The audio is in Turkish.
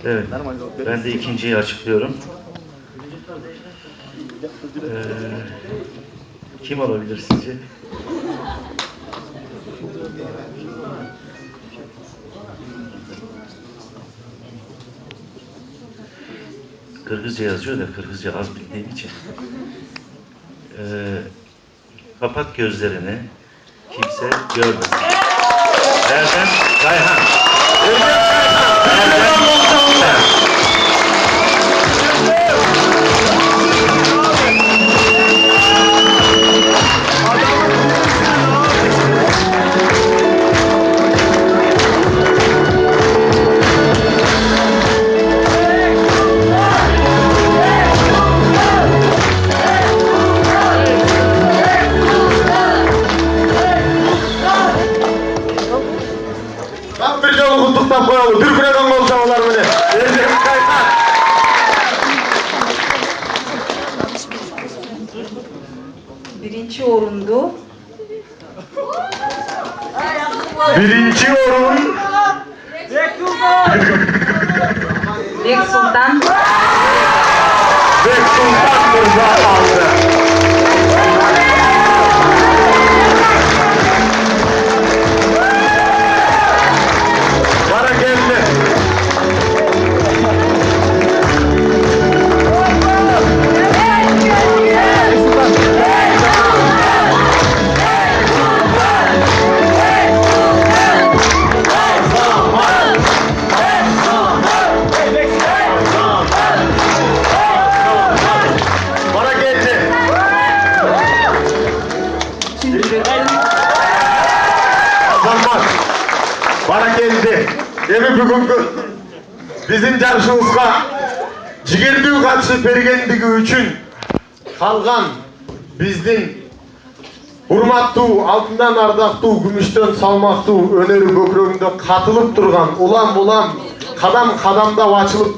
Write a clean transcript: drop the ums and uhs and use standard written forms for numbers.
Evet, ben de ikinciyi açıklıyorum. Kim olabilir sizce? Kırgızca yazıyor da Kırgızca az bildiğim için. Kapat gözlerini, kimse görmesin. Erdem Kayhan. Erdem Kayhan. Bir yolu kutluktan koyalım. Türkü'den konuşamalar bile. Erdem Kayhan. Birinci orundu. Birinci orun. Bek Sultan. Bek Sultan Mirza aldı. Bana geldi. Bana geldi. Kazanmak. Bana geldi. Demek bugünkü bizim jarışыбызга жигердүү катышып бергендиги үчүн калган биздин урматтуу алтындан ардактуу күмүштөн салмактуу өнөрү көкүрөгүндө катылып турган улам улам кадам кадамдап ачылып